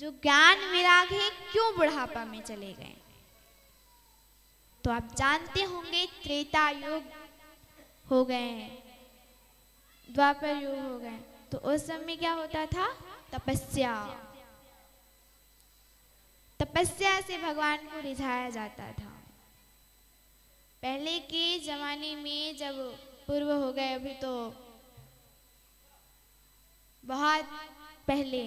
जो ज्ञान विराग है क्यों बुढ़ापा में चले गए? तो आप जानते होंगे त्रेता युग हो गए हैं, द्वापर युग हो गए, तो उस समय क्या होता था? तपस्या। तपस्या से भगवान को रिझाया जाता था। पहले के जमाने में जब पूर्व हो गए, अभी तो बहुत पहले,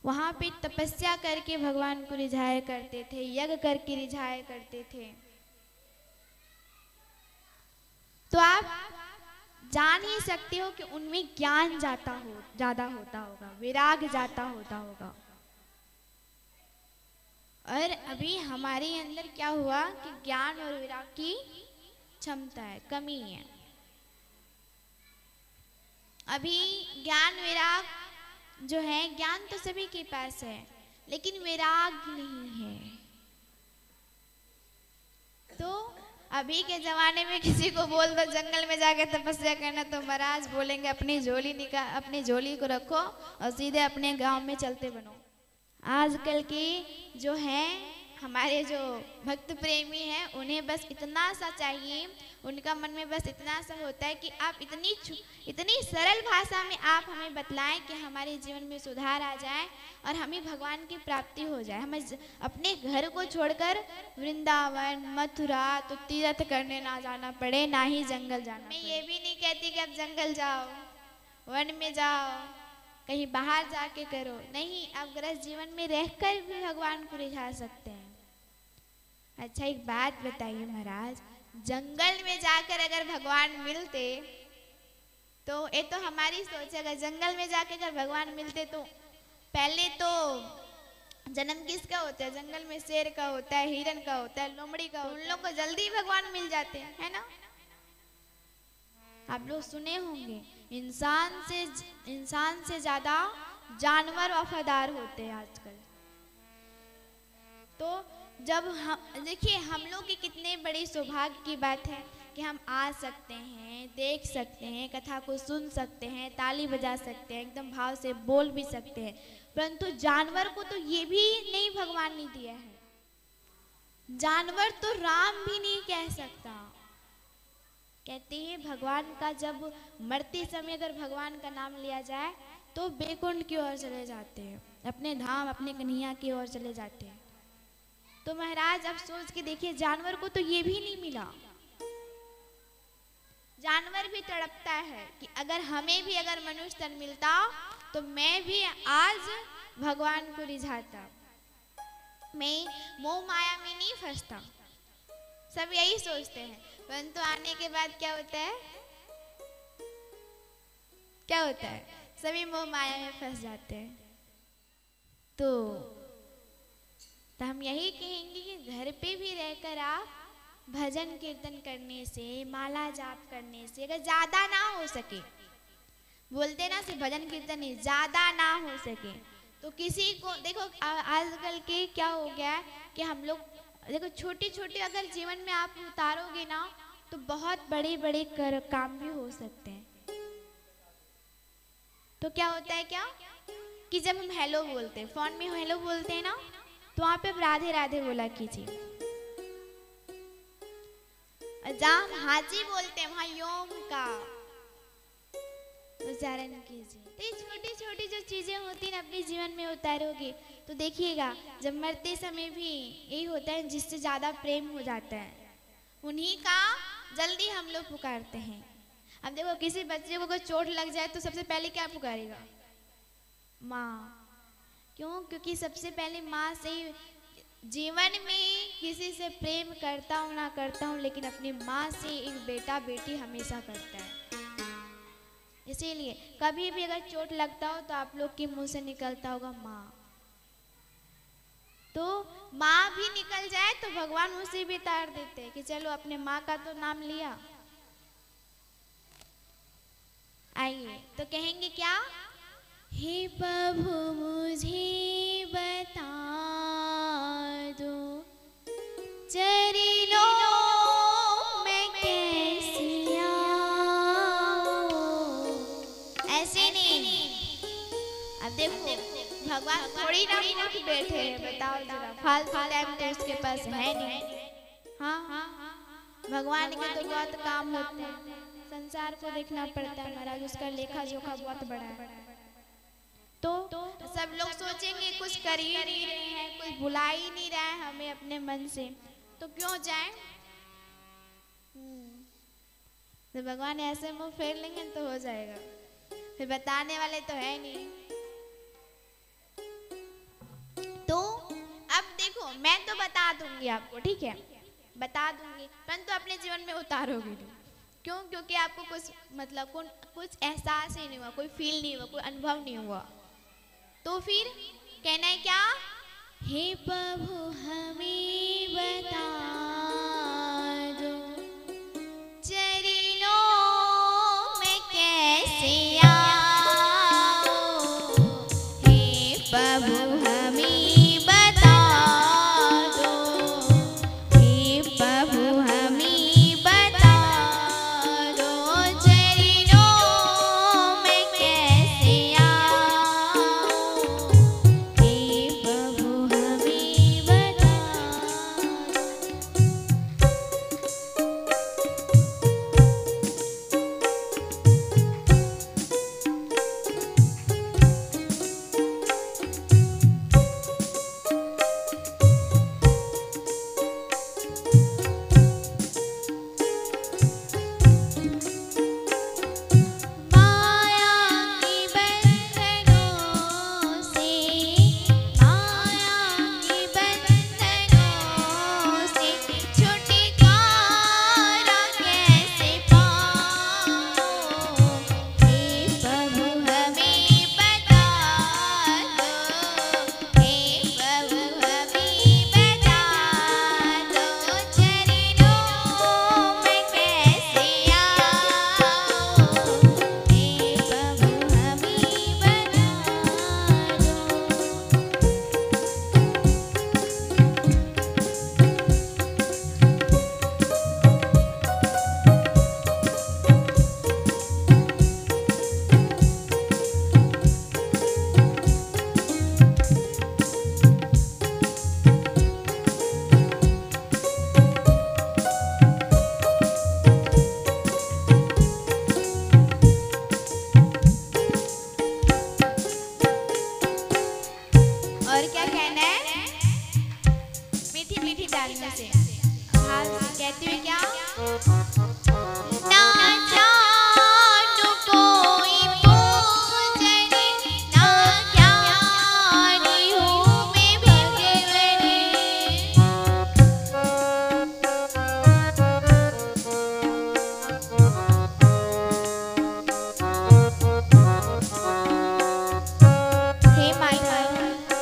वहां पे तपस्या करके भगवान को रिझाया करते थे, यज्ञ करके रिझाया करते थे। तो आप जान ही सकते हो कि उनमें ज्ञान ज्यादा होता होगा, विराग ज्यादा होता होगा। और अभी हमारे अंदर क्या हुआ कि ज्ञान और विराग की क्षमता है, कमी है। अभी ज्ञान विराग जो है, ज्ञान तो सभी के पास है लेकिन विराग नहीं है। तो अभी के जमाने में किसी को बोल दो जंगल में जाके तपस्या करना, तो महाराज बोलेंगे अपनी झोली को रखो और सीधे अपने गांव में चलते बनो। आजकल की जो है हमारे जो भक्त प्रेमी हैं, उन्हें बस इतना सा चाहिए, उनका मन में बस इतना सा होता है कि आप इतनी सरल भाषा में आप हमें बतलाएं कि हमारे जीवन में सुधार आ जाए और हमें भगवान की प्राप्ति हो जाए। हमें अपने घर को छोड़कर वृंदावन, मथुरा तो तीर्थ करने ना जाना पड़े, ना ही जंगल जाना। मैं ये भी नहीं कहती कि आप जंगल जाओ, वन में जाओ, कहीं बाहर जाके करो, नहीं, आप गृहस्थ जीवन में रहकर भी भगवान को रिझा सकते हैं। अच्छा, एक बात बताइए महाराज, जंगल में जाकर अगर भगवान मिलते, तो ये तो हमारी सोच है, अगर जंगल में जाकर अगर भगवान मिलते तो पहले तो जन्म किसका होता है? जंगल में शेर का होता है, हिरन का होता है, लोमड़ी का, उन लोग को जल्दी भगवान मिल जाते हैं, है ना? आप लोग सुने होंगे इंसान से ज्यादा जानवर वफादार होते हैं आजकल। तो जब हम देखिए, हम लोग की कितने बड़ी सौभाग्य की बात है कि हम आ सकते हैं, देख सकते हैं, कथा को सुन सकते हैं, ताली बजा सकते हैं, एकदम भाव से बोल भी सकते हैं। परंतु जानवर को तो ये भी नहीं भगवान ने दिया है। जानवर तो राम भी नहीं कह सकता। कहते हैं भगवान का जब मरते समय अगर भगवान का नाम लिया जाए तो बैकुंठ की ओर चले जाते हैं, अपने धाम, अपने कन्हैया की ओर चले जाते हैं। तो महाराज आप सोच के देखिए, जानवर को तो ये भी नहीं मिला। जानवर भी तड़पता है कि अगर हमें भी अगर मनुष्य तन मिलता तो मैं भी आज भगवान को रिझाता, मैं मोह माया में नहीं फंसता। सब यही सोचते हैं, परंतु आने के बाद क्या होता है? क्या होता है? सभी मोह माया में फंस जाते हैं। तो हम यही कहेंगे कि घर पे भी रहकर आप भजन कीर्तन करने से, माला जाप करने से, अगर ज्यादा ना हो सके, बोलते ना सिर्फ भजन कीर्तन नहीं, ज्यादा ना हो सके तो किसी को देखो, आजकल के क्या हो गया है कि हम लोग देखो, छोटी छोटी अगर जीवन में आप उतारोगे ना तो बहुत बड़े बड़े काम भी हो सकते हैं। तो क्या होता है क्या कि जब हम हेलो बोलते हैं, फोन में हेलो बोलते हैं ना, तो वहां पे राधे राधे बोला कीजिए। जहाँ हम हाजी बोलते हैं वहां योम का उच्चारण कीजिए। तो ये छोटी छोटी जो चीजें होती हैं अपने जीवन में उतारोगे तो देखिएगा, जब मरते समय भी यही होता है, जिससे ज्यादा प्रेम हो जाता है उन्हीं का जल्दी हम लोग पुकारते हैं। अब देखो, किसी बच्चे को कोई चोट लग जाए तो सबसे पहले क्या पुकारेगा? माँ। क्यों? क्योंकि सबसे पहले माँ से ही, जीवन में किसी से प्रेम करता हूँ ना करता हूँ, लेकिन अपनी माँ से एक बेटा बेटी हमेशा करता है। इसीलिए कभी भी अगर चोट लगता हो तो आप लोग के मुंह से निकलता होगा माँ। तो माँ भी निकल जाए तो भगवान उसे भी तार देते हैं कि चलो अपने माँ का तो नाम लिया। आइए तो कहेंगे क्या? हे प्रभु मुझे बता दो चरणों में कैसे आऊं। ऐसे नहीं, अब देखो भगवान थोड़ी ना मूर्ख बैठे हैं, बताओ जरा, फालतू टाइम तो उसके पास है नहीं। हाँ, भगवान के तो बहुत काम होते हैं, संसार को देखना पड़ता है महाराज, उसका लेखा जोखा बहुत बड़ा है। तो सब लोग सोचेंगे कुछ कर ही नहीं रहे हैं, कुछ भुला ही नहीं रहा है हमें अपने मन से, तो क्यों जाए। तो भगवान ऐसे मुंह फेर लेंगे तो हो जाएगा, फिर बताने वाले तो है नहीं। तो अब देखो, मैं तो बता दूंगी आपको, ठीक है, बता दूंगी, परंतु अपने जीवन में उतारोगे नहीं। क्यों? क्योंकि आपको कुछ मतलब कुछ एहसास ही नहीं हुआ, कोई फील नहीं हुआ, कोई अनुभव नहीं हुआ। तो फिर कहना है क्या, हे प्रभु हमें बता दो चरणों में कैसे आओ, हे प्रभु हमें बता दो, हे प्रभु हमें बता दो चरणों में कैसे आओ, हे प्रभु हमें बता माया के बंधनों से, माया के बंधनों से छुटकारा कैसे पाओ, हे प्रभु हमें बता दो, हे प्रभु हमें बता दो चरणों में कैसे आओ, हे प्रभु हमें बता और क्या कहना है, मीठी मीठी डालने से, हाल कहती हुई क्या, ना जानो कोई पूजन, ना ज्ञानी हूँ मैं भगवन, हे माई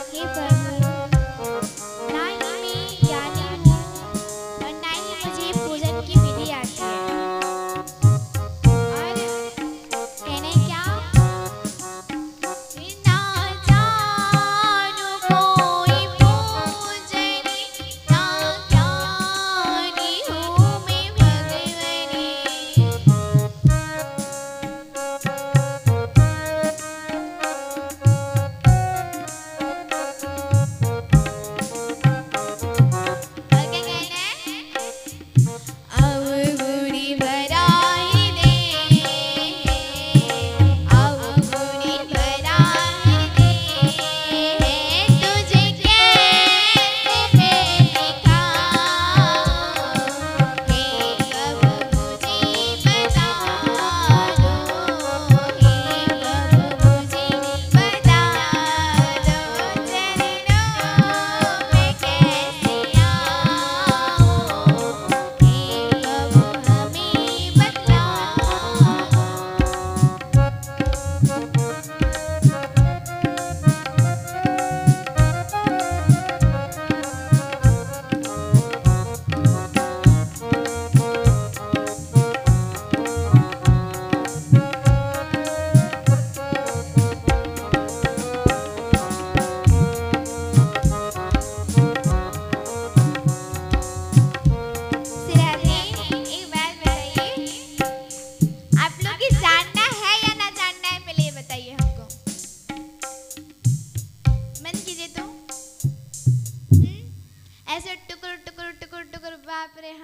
हे प्रभु, ना ही मैं ज्ञानी हूँ और ना ही मुझे पूजन की विधि आती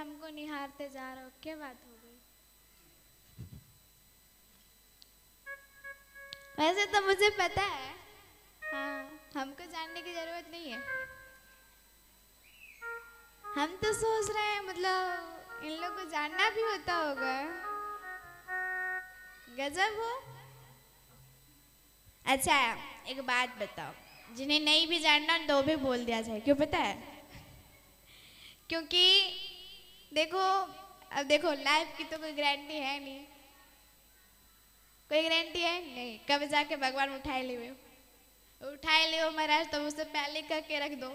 हमको निहारते जा रहे हो, क्या बात हो गई? वैसे तो मुझे पता है, हाँ, हमको जानने की जरूरत नहीं है। हम तो सोच रहे हैं मतलब इन लोग को जानना भी होता होगा। गजब हो। अच्छा एक बात बताओ, जिन्हें नहीं भी जानना तो भी बोल दिया जाए, क्यों पता है? क्योंकि देखो, अब देखो लाइफ की तो कोई गारंटी है नहीं, कोई गारंटी है नहीं, कब जाके भगवान उठाए ले महाराज, तो मुझसे पहले कह के रख दो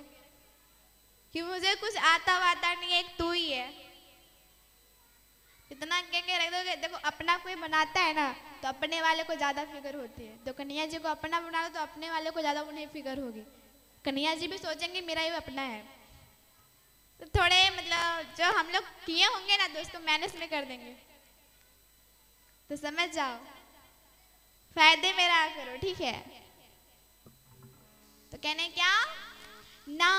कि मुझे कुछ आता वाता नहीं है, एक तू ही है, इतना कह के रख दो। देखो अपना कोई बनाता है ना तो अपने वाले को ज्यादा फिक्र होती है, तो कन्हैया जी को अपना बना लो तो अपने वाले को ज्यादा उन्हें फिक्र होगी। कन्हैया जी भी सोचेंगे मेरा ही अपना है, तो थोड़े मतलब जो हम लोग किए होंगे ना तो उसको मैनेज में कर देंगे, तो समझ जाओ, फायदे में रहा करो, ठीक है? तो कहने क्या, ना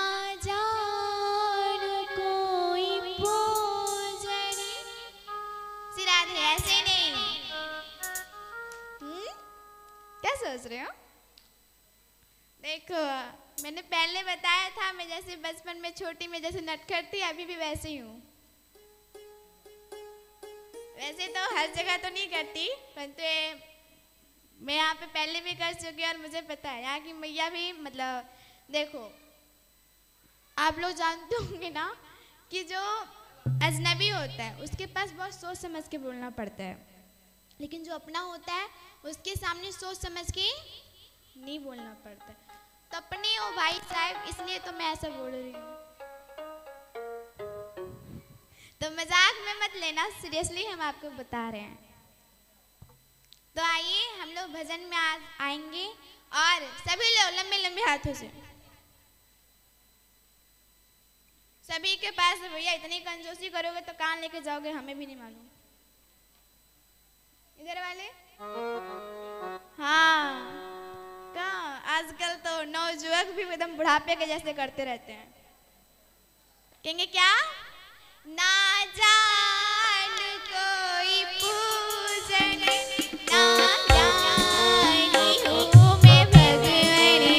जानो कोई पूजनी, सिराधे ऐसे नहीं। क्या सोच रहे हो? देखो मैंने पहले बताया था, मैं जैसे बचपन में छोटी में जैसे नटखट थी, अभी भी वैसे ही हूँ। वैसे तो हर जगह तो नहीं करती, परंतु मैं यहाँ पे पहले भी कर चुकी और मुझे पता है यहाँ की मैया भी मतलब, देखो आप लोग जानते होंगे ना कि जो अजनबी होता है उसके पास बहुत सोच समझ के बोलना पड़ता है, लेकिन जो अपना होता है उसके सामने सोच समझ के नहीं बोलना पड़ता। तो अपने हो भाई साहब, इसलिए तो मैं ऐसा बोल रही हूँ, तो मजाक में मत लेना, सीरियसली हम आपको बता रहे हैं। तो आइए हम लोग भजन में आएंगे, और सभी लोग लंबे लंबे हाथों से, सभी के पास भैया इतनी कंजूसी करोगे तो कान लेके जाओगे, हमें भी नहीं मालूम। इधर वाले, हाँ कहाँ आजकल तो नौजुवक भी एकदम बुढ़ापे के जैसे करते रहते हैं। कहेंगे क्या, ना जान कोई पूजन, ना जानी हूँ मैं भगवनी,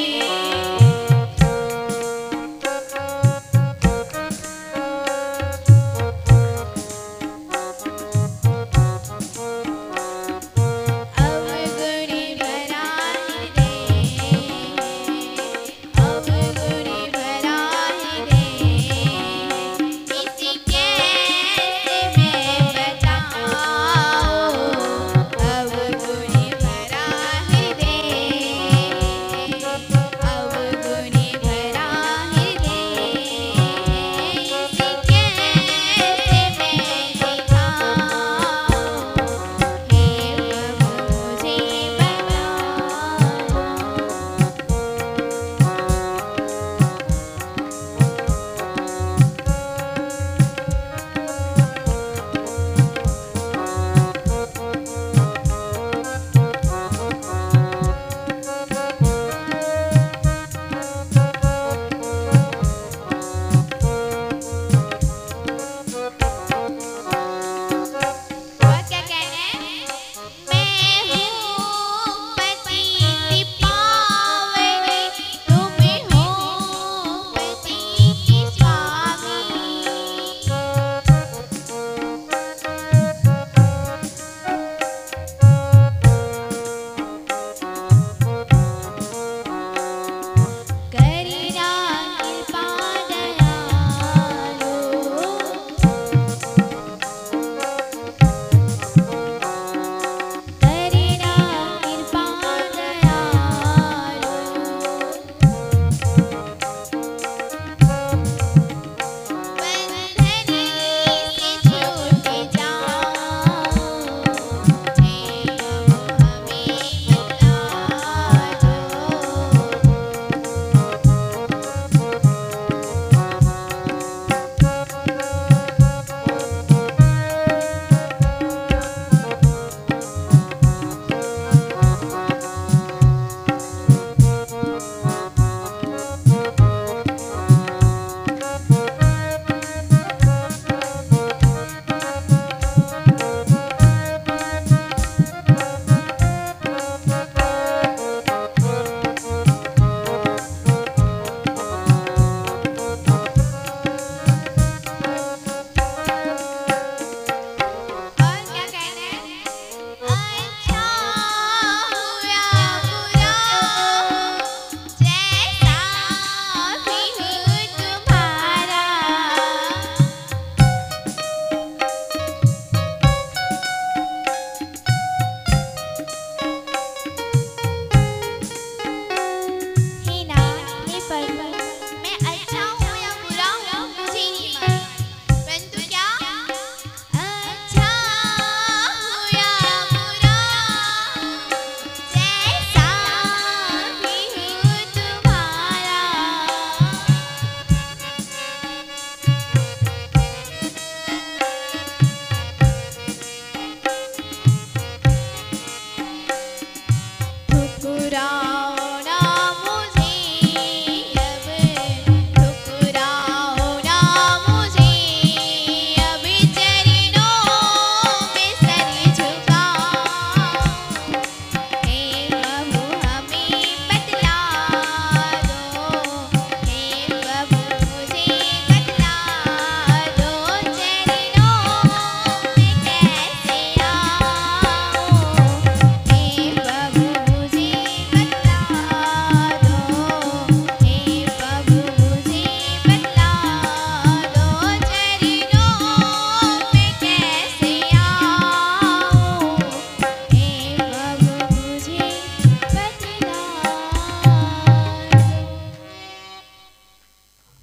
अब गुरी भरा है रे, इसी के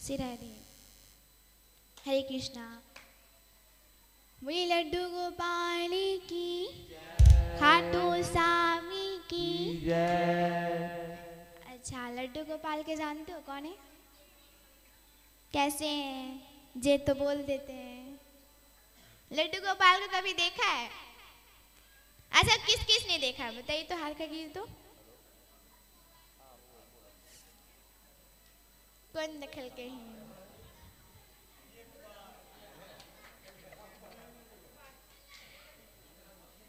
खुशी रह रही। हरे कृष्णा। बोली लड्डू गोपाल की, खाटू स्वामी की जय। अच्छा, लड्डू गोपाल के जानते हो कौन है? कैसे हैं? जे तो बोल देते हैं। लड्डू गोपाल को कभी देखा है? अच्छा, किस किस ने देखा है बताइए तो, हाथ खींच तो। कौन दखल के हैं?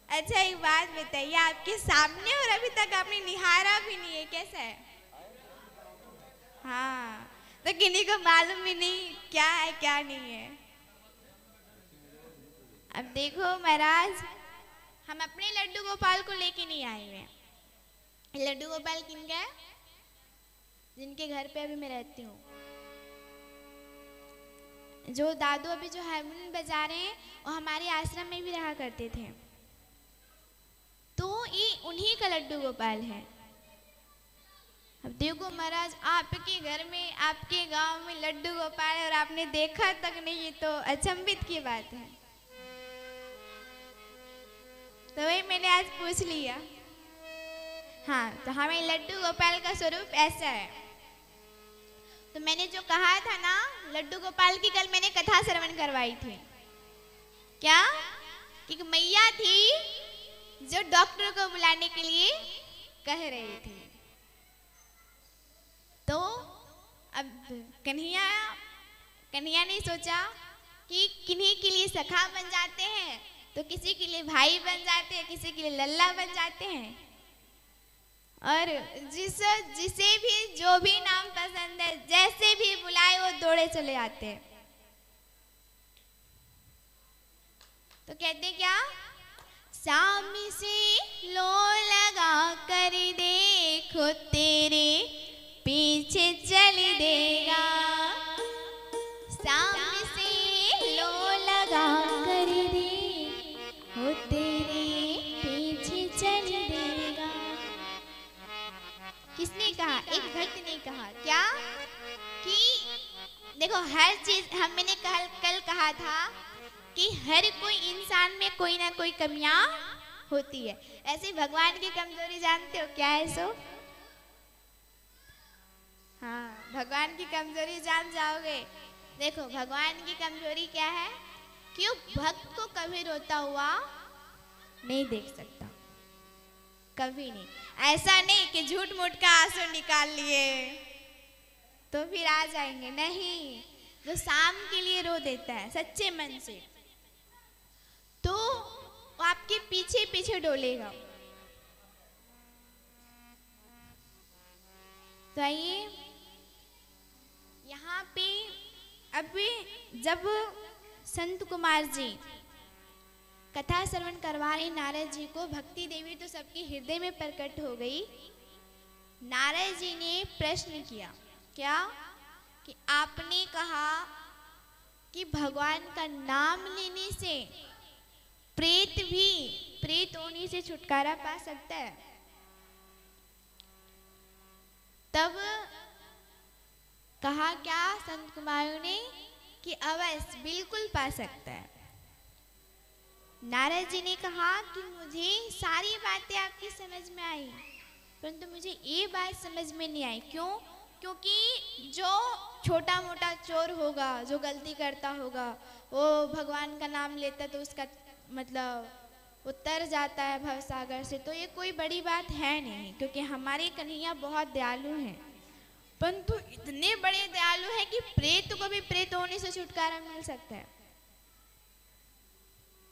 अच्छा, एक बात बताइए, आपके सामने और अभी तक आपने निहारा भी नहीं है, कैसा है? हाँ, तो किन्हीं को मालूम भी नहीं क्या है क्या नहीं है। अब देखो महाराज, हम अपने लड्डू गोपाल को लेके नहीं आए हुए। लड्डू गोपाल किनका है? जिनके घर पे अभी मैं रहती हूँ। जो दादू अभी जो हारमोनियम बजा रहे हैं वो हमारे आश्रम में भी रहा करते थे, तो ये उन्हीं का लड्डू गोपाल है। अब देखो महाराज, आपके घर में आपके गांव में लड्डू गोपाल है और आपने देखा तक नहीं, ये तो अचंभित की बात है। तो वही मैंने आज पूछ लिया। हाँ, तो हमें लड्डू गोपाल का स्वरूप ऐसा है। तो मैंने जो कहा था ना, लड्डू गोपाल की कल मैंने कथा श्रवण करवाई थी। क्या? कि मैया थी जो डॉक्टर को बुलाने के लिए कह रही थी। तो अब कन्हैया ने सोचा कि किन्हीं के लिए सखा बन जाते हैं, तो किसी के लिए भाई बन जाते हैं, किसी के लिए लल्ला बन जाते हैं, और जिसे भी जो भी नाम पसंद है, जैसे भी बुलाए वो दौड़े चले आते हैं। तो कहते क्या? सामने से लो लगा कर देखो तेरे पीछे चल देगा। सामने से लो लगा कर देखो तेरे पीछे चल देगा। किसने कहा? एक भक्त ने कहा। क्या? कि देखो, हर चीज मैंने कल कहा था कि हर कोई इंसान में कोई ना कोई कमियां होती है। ऐसे भगवान की कमजोरी जानते हो क्या है सो? हाँ, भगवान की कमजोरी जान जाओगे। देखो, भगवान की कमजोरी क्या है कि वो भक्त को कभी रोता हुआ नहीं देख सकता, कभी नहीं। ऐसा नहीं कि झूठ मूठ का आंसू निकाल लिए तो फिर आ जाएंगे, नहीं। जो शाम के लिए रो देता है सच्चे मन से, तो वो आपके पीछे पीछे डोलेगा। तो आइए, यहाँ पे अभी जब संत कुमार जी कथा श्रवण करवा रहे नारद जी को, भक्ति देवी तो सबके हृदय में प्रकट हो गई। नारद जी ने प्रश्न किया। क्या? कि आपने कहा कि भगवान का नाम लेने से प्रेत होने से छुटकारा पा सकता है। तब कहा क्या संत कुमारों ने कि अवश्य, बिल्कुल पा सकता है। नारद जी ने कहा कि मुझे सारी बातें आपकी समझ में आई, परंतु मुझे ये बात समझ में नहीं आई। क्यों? क्योंकि जो छोटा मोटा चोर होगा, जो गलती करता होगा, वो भगवान का नाम लेता तो उसका मतलब उतर जाता है भवसागर से, तो ये कोई बड़ी बात है नहीं। क्योंकि हमारे कन्हैया बहुत दयालु हैं, परंतु इतने बड़े दयालु हैं कि प्रेत को भी प्रेत होने से छुटकारा मिल सकता है।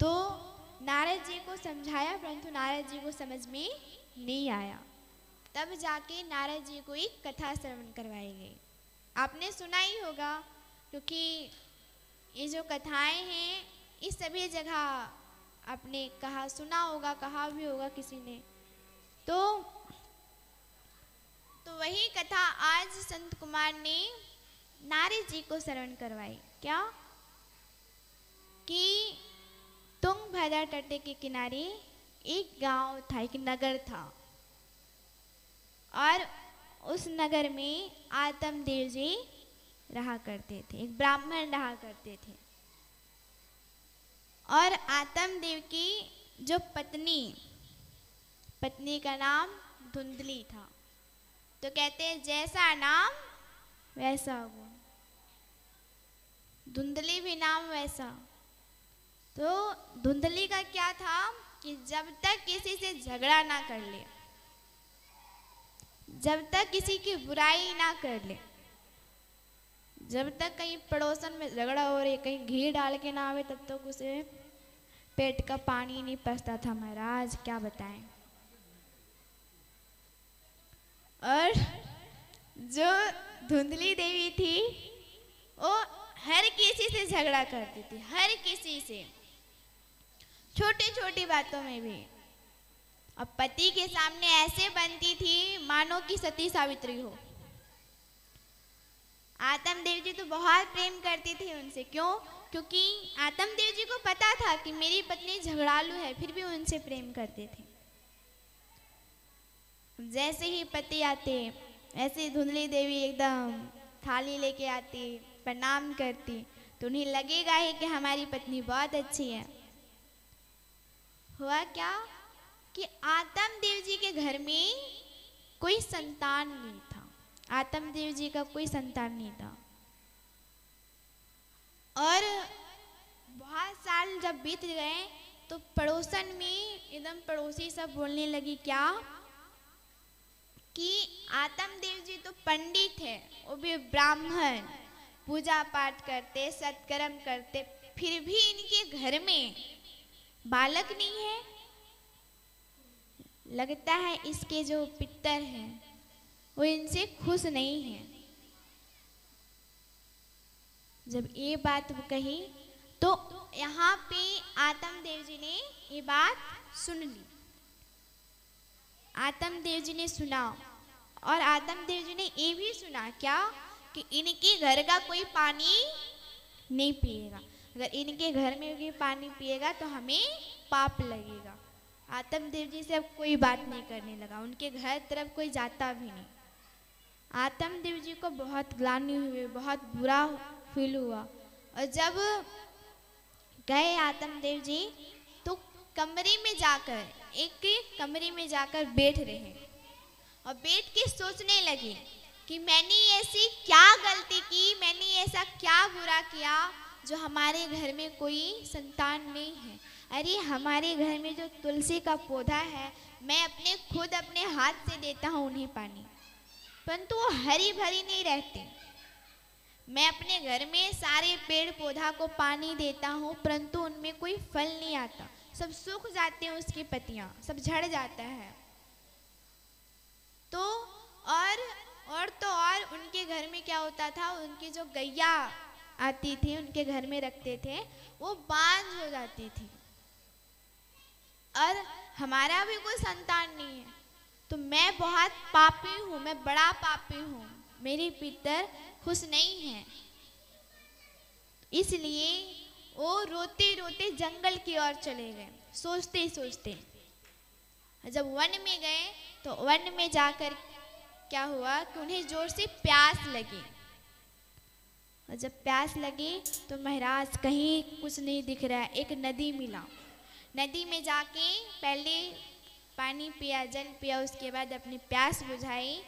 तो नारद जी को समझाया, परंतु नारद जी को समझ में नहीं आया। तब जाके नारद जी को एक कथा श्रवण करवाई गई। आपने सुना ही होगा, क्योंकि ये जो कथाएं हैं इस सभी जगह आपने कहा, सुना होगा, कहा भी होगा किसी ने। तो वही कथा आज संत कुमार ने नारद जी को श्रवण करवाई। क्या? कि तुंगभद्रा तट के किनारे एक गांव था, एक नगर था, और उस नगर में आत्मदेव जी रहा करते थे, एक ब्राह्मण रहा करते थे। और आत्मदेव की जो पत्नी का नाम धुंधली था। तो कहते हैं जैसा नाम वैसा गुण, धुंधली भी नाम वैसा। तो धुंधली का क्या था कि जब तक किसी से झगड़ा ना कर ले, जब तक किसी की बुराई ना कर ले, जब तक कहीं पड़ोसन में झगड़ा हो रही, कहीं घी डाल के ना आवे, तब तक उसे पेट का पानी नहीं पचता था महाराज, क्या बताएं। और जो धुंधली देवी थी वो हर किसी से झगड़ा करती थी, हर किसी से, छोटी छोटी बातों में भी। और पति के सामने ऐसे बनती थी मानो कि सती सावित्री हो। आत्मदेव जी तो बहुत प्रेम करती थी उनसे। क्यों? क्योंकि आत्मदेव जी को पता था कि मेरी पत्नी झगड़ालू है, फिर भी उनसे प्रेम करते थे। जैसे ही पति आते, ऐसे धुंधली देवी एकदम थाली लेके आती, प्रणाम करती, तो उन्हें लगेगा ही कि हमारी पत्नी बहुत अच्छी है। हुआ क्या कि आत्मदेव जी के घर में कोई संतान नहीं था, आत्मदेव जी का कोई संतान नहीं था। और बहुत साल जब बीत गए तो पड़ोसन में एकदम पड़ोसी सब बोलने लगी क्या कि आत्मदेव जी तो पंडित है, वो भी ब्राह्मण, पूजा पाठ करते, सत्कर्म करते, फिर भी इनके घर में बालक नहीं है। लगता है इसके जो पितर हैं वो इनसे खुश नहीं है। जब ये बात वो कही तो यहाँ पे आत्मदेव जी ने ये बात सुन ली। आत्मदेव जी ने सुना और आत्मदेव जी ने ये भी सुना क्या कि इनके घर का कोई पानी नहीं पिएगा, अगर इनके घर में कोई पानी पिएगा तो हमें पाप लगेगा। आत्मदेव जी से अब कोई बात नहीं करने लगा, उनके घर तरफ कोई जाता भी नहीं। आत्मदेव जी को बहुत ग्लानि हुई, बहुत बुरा फील हुआ। और जब गए आत्मदेव जी तो कमरे में जाकर, एक कमरे में जाकर बैठ रहे और बैठ के सोचने लगे कि मैंने ऐसी क्या गलती की, मैंने ऐसा क्या बुरा किया जो हमारे घर में कोई संतान नहीं है। अरे हमारे घर में जो तुलसी का पौधा है, मैं खुद अपने हाथ से देता हूँ उन्हें पानी, परंतु वो हरी भरी नहीं रहती। मैं अपने घर में सारे पेड़ पौधा को पानी देता हूँ, परंतु उनमें कोई फल नहीं आता, सब सूख जाते हैं, उसकी पत्तियाँ सब झड़ जाता है। तो और उनके घर में क्या होता था, उनकी जो गैया आती थी उनके घर में रखते थे, वो बांझ हो जाती थी। और हमारा भी कोई संतान नहीं है, तो मैं बहुत पापी हूँ, मैं बड़ा पापी हूँ, मेरे पितर खुश नहीं हैं। इसलिए वो रोते रोते जंगल की ओर चले गए, सोचते सोचते। जब वन में गए तो वन में जाकर क्या हुआ कि उन्हें जोर से प्यास लगी। और जब प्यास लगी तो महाराज कहीं कुछ नहीं दिख रहा है, एक नदी मिला। नदी में जाके पहले पानी पिया, जल पिया, उसके बाद अपनी प्यास बुझाई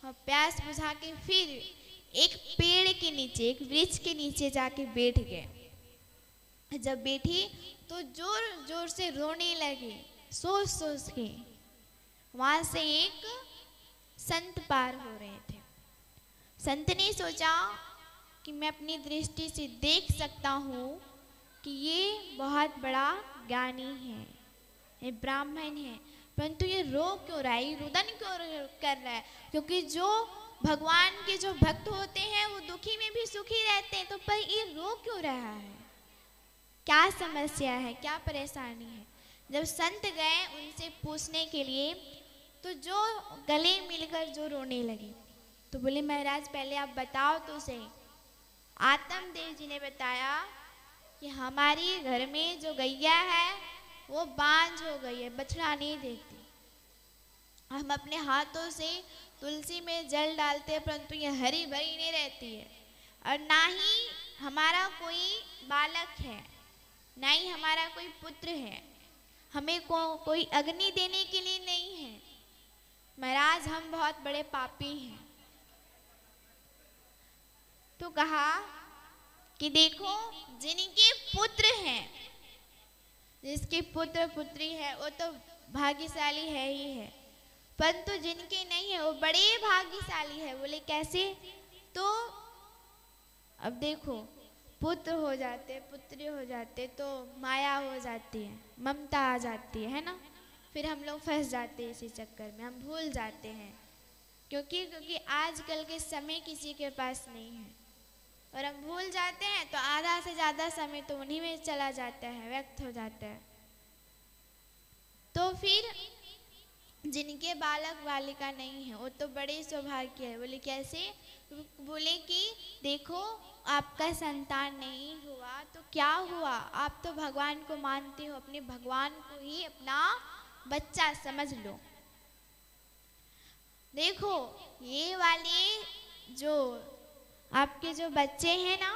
और प्यास बुझा के फिर एक पेड़ के नीचे, एक वृक्ष के नीचे जाके बैठ गए। जब बैठी तो जोर जोर से रोने लगी, सोच सोच के। वहां से एक संत पार हो रहे थे। संत ने सोचा कि मैं अपनी दृष्टि से देख सकता हूँ कि ये बहुत बड़ा ज्ञानी है, ये ब्राह्मण है, परंतु ये रो क्यों रहा है, ये रुदन क्यों कर रहा है? क्योंकि जो भगवान के जो भक्त होते हैं वो दुखी में भी सुखी रहते हैं, तो पर ये रो क्यों रहा है, क्या समस्या है, क्या परेशानी है? जब संत गए उनसे पूछने के लिए तो जो गले मिलकर जो रोने लगी, तो बोले महाराज पहले आप बताओ तो सही। आत्मदेव जी ने बताया कि हमारी घर में जो गैया है वो बांझ हो गई है, बछड़ा नहीं देती। हम अपने हाथों से तुलसी में जल डालते हैं, परंतु ये हरी भरी नहीं रहती है। और ना ही हमारा कोई बालक है, ना ही हमारा कोई पुत्र है, हमें कोई अग्नि देने के लिए नहीं है। महाराज हम बहुत बड़े पापी हैं। तो कहा कि देखो जिनके पुत्र हैं, जिसके पुत्र पुत्री है वो तो भाग्यशाली है ही है, परंतु जिनके नहीं है वो बड़े भाग्यशाली है। बोले कैसे? तो अब देखो पुत्र हो जाते, पुत्री हो जाते तो माया हो जाती है, ममता आ जाती है ना, फिर हम लोग फंस जाते हैं इसी चक्कर में, हम भूल जाते हैं। क्योंकि आजकल के समय किसी के पास नहीं है और हम भूल जाते हैं तो आधा से ज़्यादा समय तो उन्हीं में चला जाता है, व्यक्त हो जाता है। तो फिर जिनके बालक बालिका नहीं है वो तो बड़े सौभाग्य है। बोले कैसे? बोले कि देखो आपका संतान नहीं हुआ तो क्या हुआ, आप तो भगवान को मानते हो, अपने भगवान को ही अपना बच्चा समझ लो। देखो ये वाले जो आपके जो बच्चे हैं ना,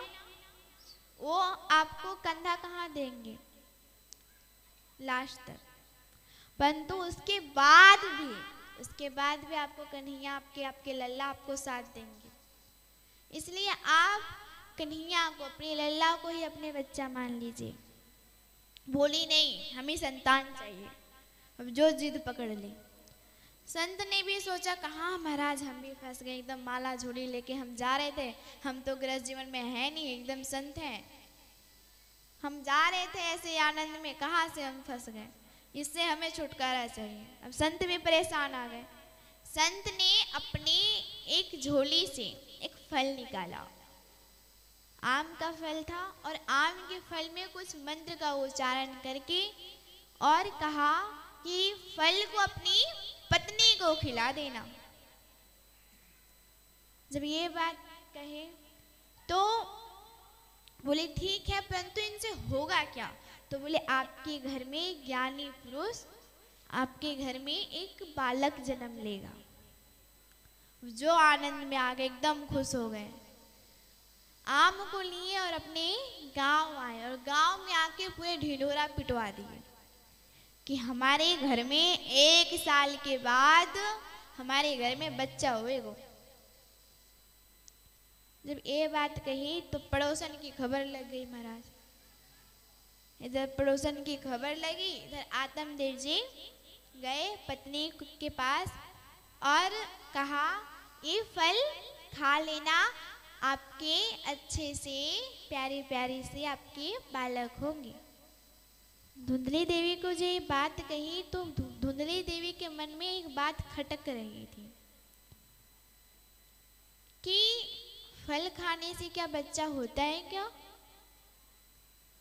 वो आपको कंधा कहाँ देंगे लास्ट तक, परंतु उसके बाद भी आपको कन्हैया, आपके लल्ला आपको साथ देंगे। इसलिए आप कन्हैया को, अपने लल्ला को ही अपने बच्चा मान लीजिए। बोली नहीं हमें संतान चाहिए, अब जो जिद पकड़ ली। संत ने भी सोचा कहाँ महाराज हम भी फंस गए, एकदम माला झोली लेके हम जा रहे थे, हम तो गृहस्थ जीवन में है नहीं, एकदम संत हैं, हम जा रहे थे ऐसे आनंद में, कहाँ से हम फंस गए, इससे हमें छुटकारा चाहिए। अब संत भी परेशान आ गए। संत ने अपनी एक झोली से एक फल निकाला, आम का फल था, और आम के फल में कुछ मंत्र का उच्चारण करके और कहा कि फल को अपनी पत्नी को खिला देना। जब ये बात कहे तो बोले ठीक है, परंतु इनसे होगा क्या? तो बोले आपके घर में ज्ञानी पुरुष, आपके घर में एक बालक जन्म लेगा। जो आनंद में आ गए, एकदम खुश हो गए, आम को लिए और अपने गांव आए और गांव में आके पूरे ढिंढोरा पिटवा दिए कि हमारे घर में 1 साल के बाद हमारे घर में बच्चा होएगा। जब ये बात कही तो पड़ोसन की खबर लग गई महाराज। इधर पड़ोसन की खबर लगी, इधर आत्मदेव जी गए पत्नी के पास और कहा ये फल खा लेना, आपके अच्छे से प्यारी प्यारी से आपके बालक होंगे। धुंधली देवी को जो ये बात कही तो धुंधली देवी के मन में एक बात खटक रही थी कि फल खाने से क्या बच्चा होता है क्या?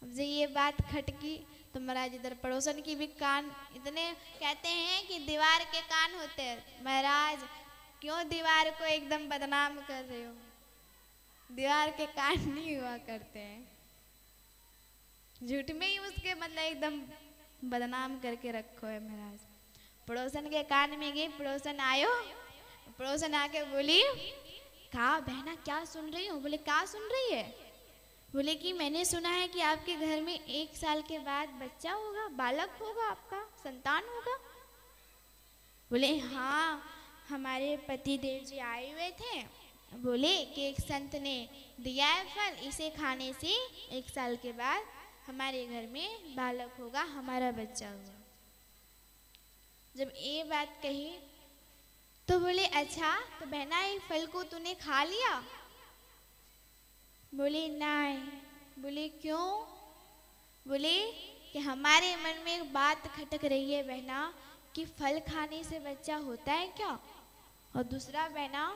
अब जब ये बात खटकी तो महाराज इधर पड़ोसन की भी कान, इतने कहते हैं कि दीवार के कान होते हैं। महाराज क्यों दीवार को एकदम बदनाम कर रहे हो? दीवार के कान नहीं हुआ करते हैं, झूठ में ही उसके मतलब एकदम बदनाम करके रखो है महाराज। पड़ोसन के कान में गई, पड़ोसन आयो, पड़ोसन आके बोली कहा बहना क्या सुन रही हो? बोले क्या सुन रही है? बोले कि मैंने सुना है कि आपके घर में 1 साल के बाद बच्चा होगा, बालक होगा, आपका संतान होगा। बोले हाँ, हमारे पति देव जी आए हुए थे, बोले कि एक संत ने दिया है फल, इसे खाने से 1 साल के बाद हमारे घर में बालक होगा, हमारा बच्चा होगा। जब ये बात कही तो बोले अच्छा तो बहना ये फल को तूने खा लिया? बोले नहीं। बोले क्यों? बोले कि हमारे मन में एक बात खटक रही है बहना कि फल खाने से बच्चा होता है क्या? और दूसरा बहना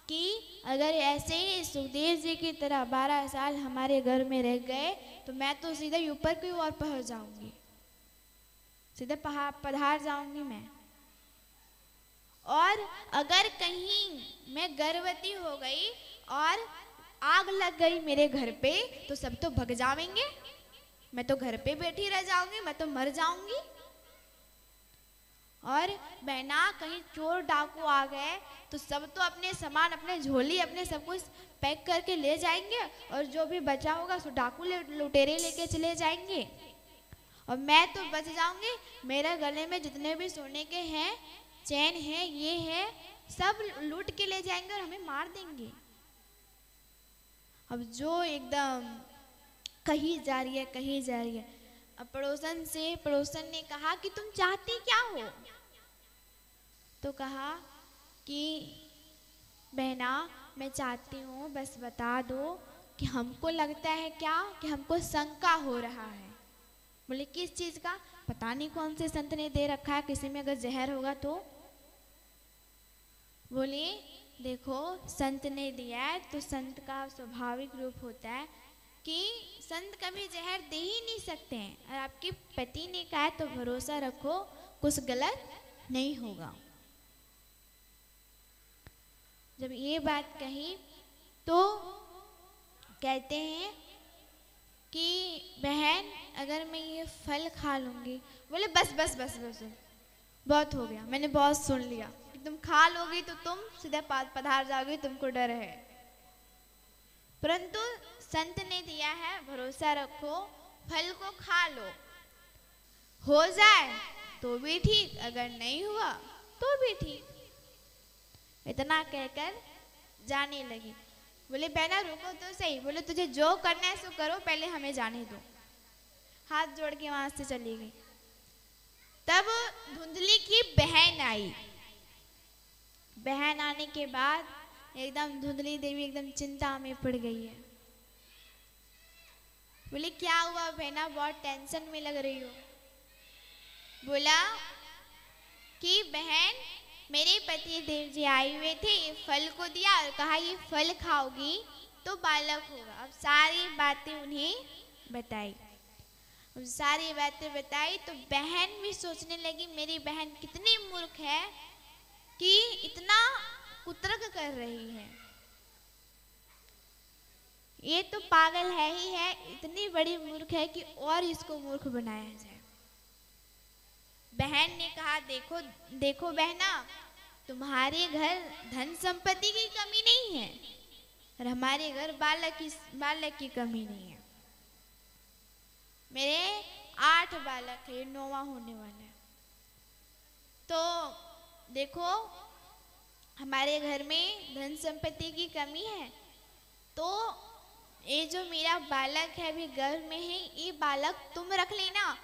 कि अगर ऐसे ही सुखदेव जी की तरह 12 साल हमारे घर में रह गए तो मैं तो सीधे ऊपर की ओर पहुंच जाऊंगी, सीधे पधार जाऊंगी मैं। और अगर कहीं मैं गर्भवती हो गई और आग लग गई मेरे घर पे तो सब तो भग जाएंगे, मैं तो घर पे बैठी रह जाऊंगी, मैं तो मर जाऊंगी। और बहना कहीं चोर डाकू आ गए तो सब तो अपने सामान, अपने झोली, अपने सब कुछ पैक करके ले जाएंगे और जो भी बचा होगा सो डाकू लुटेरे लेके चले जाएंगे और मैं तो बच जाऊंगी। मेरे गले में जितने भी सोने के हैं, चैन है, ये है, सब लूट के ले जाएंगे और हमें मार देंगे। अब जो एकदम कही जा रही है, कही जा रही है। अब पड़ोसन ने कहा कि तुम चाहती क्या हो? तो कहा कि बहना मैं चाहती हूँ बस बता दो कि हमको लगता है क्या कि हमको शंका हो रहा है। बोले किस चीज़ का? पता नहीं कौन से संत ने दे रखा है, किसी में अगर जहर होगा तो। बोले देखो संत ने दिया है तो संत का स्वाभाविक रूप होता है कि संत कभी जहर दे ही नहीं सकते हैं और आपके पति ने कहा है तो भरोसा रखो कुछ गलत नहीं होगा। जब ये बात कही तो कहते हैं कि बहन अगर मैं ये फल खा लूँगी। बोले बस बस बस बस बहुत हो गया, मैंने बहुत सुन लिया। तुम खा लोगी तो तुम सीधे पधार जाओगी, तुमको डर है। परंतु संत ने दिया है, भरोसा रखो, फल को खा लो, हो जाए तो भी ठीक, अगर नहीं हुआ तो भी ठीक। इतना कहकर जाने लगी। बोले बहना रुको तो सही। बोले तुझे जो करना है सो करो, पहले हमें जाने दो। हाथ जोड़ के वहां से चली गई। तब धुंधली की बहन आई। बहन आने के बाद एकदम धुंधली देवी एकदम चिंता में पड़ गई है। बोले क्या हुआ बहना, बहुत टेंशन में लग रही हो? बोला कि बहन मेरे पति देव जी आए हुए थे, ये फल को दिया और कहा ये फल खाओगी तो बालक होगा। अब सारी बातें उन्हें बताई। अब सारी बातें बताई तो बहन भी सोचने लगी मेरी बहन कितनी मूर्ख है कि इतना कुतर्क कर रही है। ये तो पागल है ही है, इतनी बड़ी मूर्ख है कि और इसको मूर्ख बनाया जाए। बहन ने कहा देखो देखो बहना, तुम्हारे घर धन संपत्ति की कमी नहीं है और हमारे घर बालक की कमी नहीं है। मेरे 8 बालक है, 9वां होने वाला है। तो देखो हमारे घर में धन संपत्ति की कमी है तो ये जो मेरा बालक है अभी गर्भ में है, ये बालक तुम रख लेना